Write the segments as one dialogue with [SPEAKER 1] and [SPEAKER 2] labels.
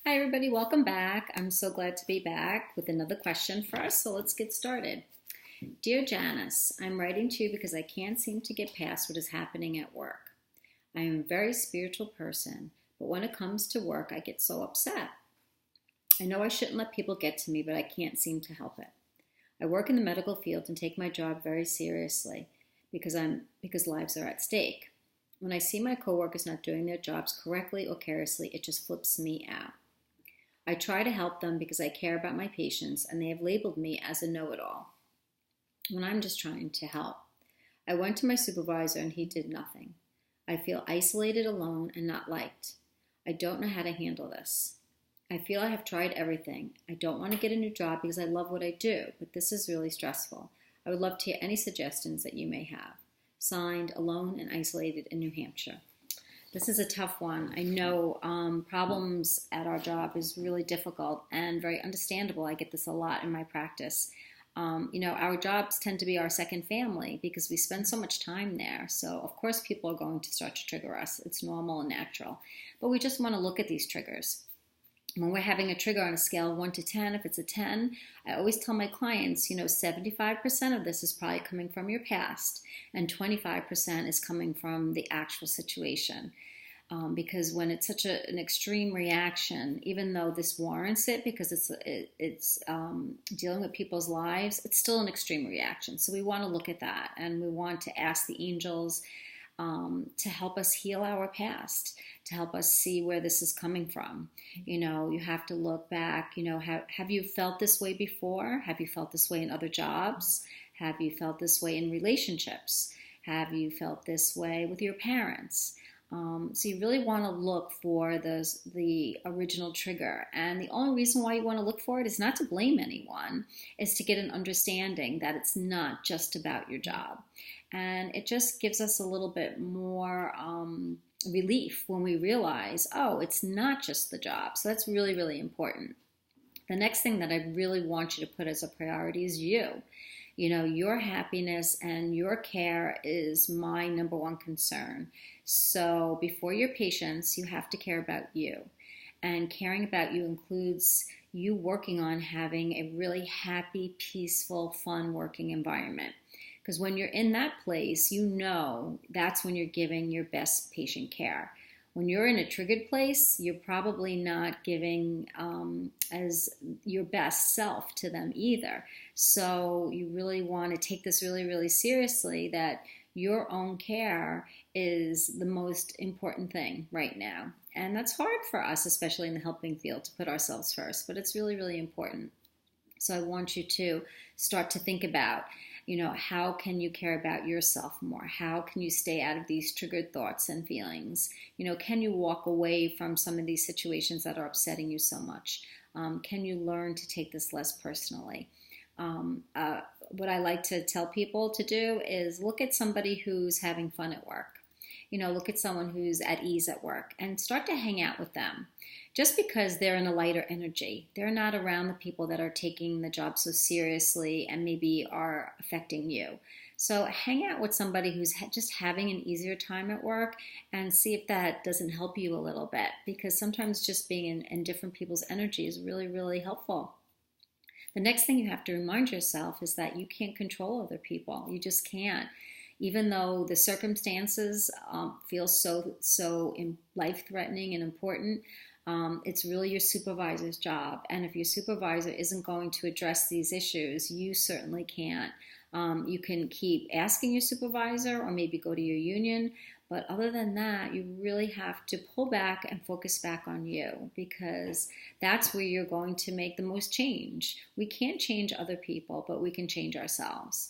[SPEAKER 1] Hi, everybody. Welcome back. I'm so glad to be back with another question for us. So let's get started. Dear Janice, I'm writing to you because I can't seem to get past what is happening at work. I am a very spiritual person, but when it comes to work, I get so upset. I know I shouldn't let people get to me, but I can't seem to help it. I work in the medical field and take my job very seriously because lives are at stake. When I see my coworkers not doing their jobs correctly or carelessly, it just flips me out. I try to help them because I care about my patients and they have labeled me as a know-it-all when I'm just trying to help. I went to my supervisor and he did nothing. I feel isolated, alone, and not liked. I don't know how to handle this. I feel I have tried everything. I don't want to get a new job because I love what I do, but this is really stressful. I would love to hear any suggestions that you may have. Signed, Alone and Isolated in New Hampshire. This is a tough one. I know problems at our job is really difficult and very understandable. I get this a lot in my practice. Our jobs tend to be our second family because we spend so much time there. So, of course, people are going to start to trigger us. It's normal and natural. But we just want to look at these triggers. When we're having a trigger on a scale of 1 to 10, if it's a 10, I always tell my clients, 75% of this is probably coming from your past, and 25% is coming from the actual situation. Because when it's such an extreme reaction, even though this warrants it because it's dealing with people's lives, it's still an extreme reaction. So we want to look at that, and we want to ask the angels to help us heal our past, to help us see where this is coming from. You have to look back, have you felt this way before? Have you felt this way in other jobs? Have you felt this way in relationships? Have you felt this way with your parents? So you really want to look for the original trigger. And the only reason why you want to look for it is not to blame anyone, is to get an understanding that it's not just about your job. And it just gives us a little bit more relief when we realize, oh, it's not just the job. So that's really, really important. The next thing that I really want you to put as a priority is you. Your happiness and your care is my number one concern. So before your patients, you have to care about you. And caring about you includes you working on having a really happy, peaceful, fun working environment. Because when you're in that place, that's when you're giving your best patient care. When you're in a triggered place, you're probably not giving as your best self to them either. So you really want to take this really, really seriously, that your own care is the most important thing right now. And that's hard for us, especially in the helping field, to put ourselves first, but it's really, really important. So I want you to start to think about, how can you care about yourself more? How can you stay out of these triggered thoughts and feelings? Can you walk away from some of these situations that are upsetting you so much? Can you learn to take this less personally? What I like to tell people to do is look at somebody who's having fun at work. Look at someone who's at ease at work and start to hang out with them. Just because they're in a lighter energy, they're not around the people that are taking the job so seriously and maybe are affecting you. So hang out with somebody who's just having an easier time at work and see if that doesn't help you a little bit, because sometimes just being in different people's energy is really, really helpful. The next thing you have to remind yourself is that you can't control other people. You just can't. Even though the circumstances feel so life-threatening and important, it's really your supervisor's job. And if your supervisor isn't going to address these issues, you certainly can't. You can keep asking your supervisor or maybe go to your union. But other than that, you really have to pull back and focus back on you, because that's where you're going to make the most change. We can't change other people, but we can change ourselves.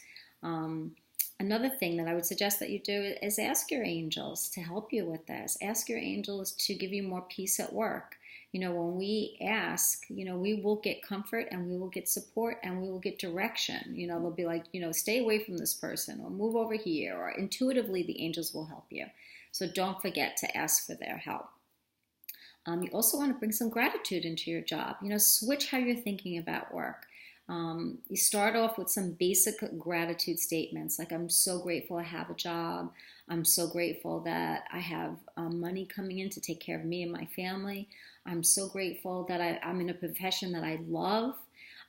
[SPEAKER 1] Another thing that I would suggest that you do is ask your angels to help you with this. Ask your angels to give you more peace at work. When we ask, we will get comfort and we will get support and we will get direction. They'll be like, stay away from this person or move over here, or intuitively the angels will help you. So don't forget to ask for their help. You also want to bring some gratitude into your job. Switch how you're thinking about work. You start off with some basic gratitude statements like, I'm so grateful I have a job. I'm so grateful that I have money coming in to take care of me and my family. I'm so grateful that I'm in a profession that I love.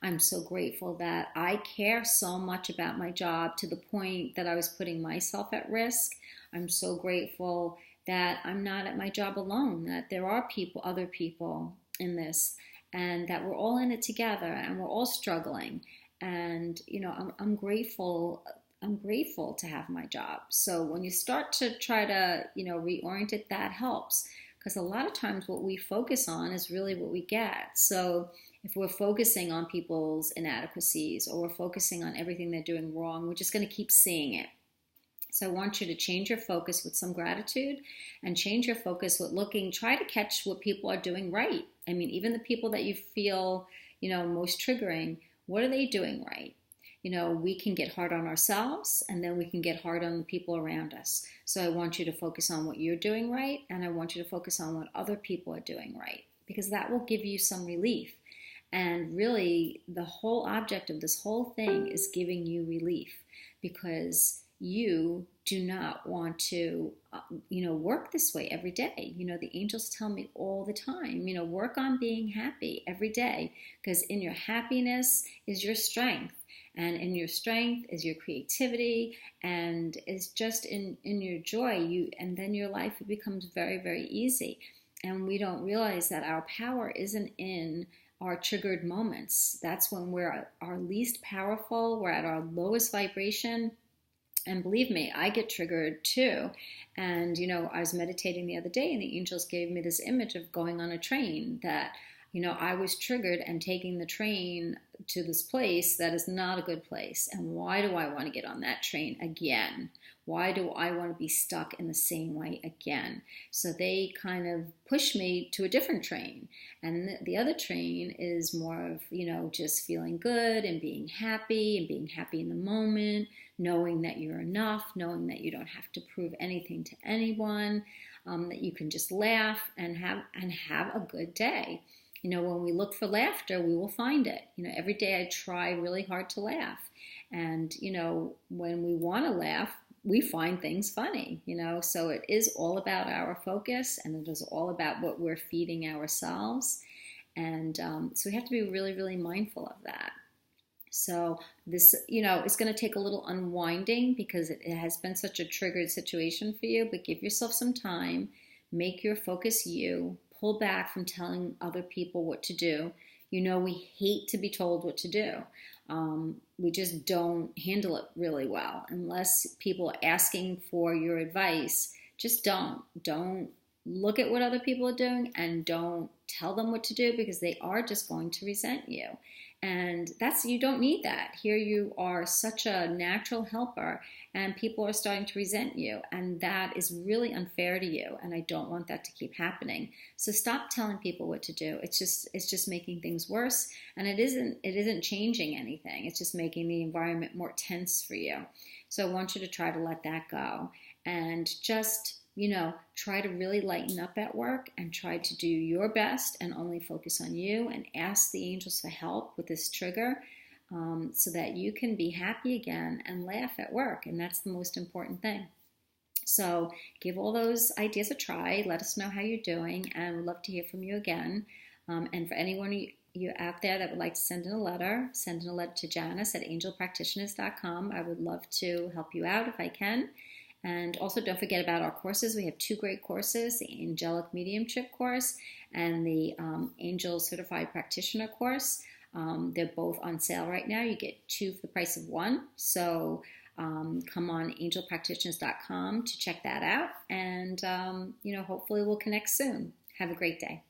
[SPEAKER 1] I'm so grateful that I care so much about my job to the point that I was putting myself at risk. I'm so grateful that I'm not at my job alone, that there are other people in this, and that we're all in it together and we're all struggling. And, I'm grateful. I'm grateful to have my job. So when you start to try to, reorient it, that helps. Because a lot of times what we focus on is really what we get. So if we're focusing on people's inadequacies or we're focusing on everything they're doing wrong, we're just going to keep seeing it. So I want you to change your focus with some gratitude and change your focus with try to catch what people are doing right. I mean, even the people that you feel, most triggering, what are they doing right? We can get hard on ourselves and then we can get hard on the people around us. So I want you to focus on what you're doing right, and I want you to focus on what other people are doing right, because that will give you some relief. And really, the whole object of this whole thing is giving you relief, because you do not want to, work this way every day. The angels tell me all the time, work on being happy every day, because in your happiness is your strength. And in your strength is your creativity, and is just in your joy. And then your life becomes very, very easy. And we don't realize that our power isn't in our triggered moments. That's when we're at our least powerful. We're at our lowest vibration. And believe me, I get triggered too. And, I was meditating the other day and the angels gave me this image of going on a train that, I was triggered and taking the train to this place that is not a good place. And why do I want to get on that train again? Why do I want to be stuck in the same way again? So they kind of push me to a different train. And the other train is more of, just feeling good and being happy in the moment, knowing that you're enough, knowing that you don't have to prove anything to anyone, that you can just laugh and have a good day. When we look for laughter, we will find it. Every day I try really hard to laugh. And, when we want to laugh, we find things funny, So it is all about our focus, and it is all about what we're feeding ourselves. And so we have to be really, really mindful of that. So this, is going to take a little unwinding, because it has been such a triggered situation for you, but give yourself some time, make your focus you, pull back from telling other people what to do. We hate to be told what to do. We just don't handle it really well. Unless people are asking for your advice, just don't look at what other people are doing and don't tell them what to do, because they are just going to resent you. And you don't need that. Here you are such a natural helper, and people are starting to resent you, and that is really unfair to you, and I don't want that to keep happening. So stop telling people what to do. It's just making things worse, and it isn't changing anything. It's just making the environment more tense for you. So I want you to try to let that go, and just try to really lighten up at work and try to do your best and only focus on you, and ask the angels for help with this trigger, so that you can be happy again and laugh at work. And that's the most important thing. So give all those ideas a try. Let us know how you're doing, and we'd love to hear from you again. And for anyone you out there that would like to send in a letter to Janice at angelpractitioners.com. I would love to help you out if I can. And also don't forget about our courses. We have 2 great courses, the Angelic Mediumship course and the Angel Certified Practitioner course. They're both on sale right now. You get 2 for the price of 1. So come on angelpractitioners.com to check that out. And, hopefully we'll connect soon. Have a great day.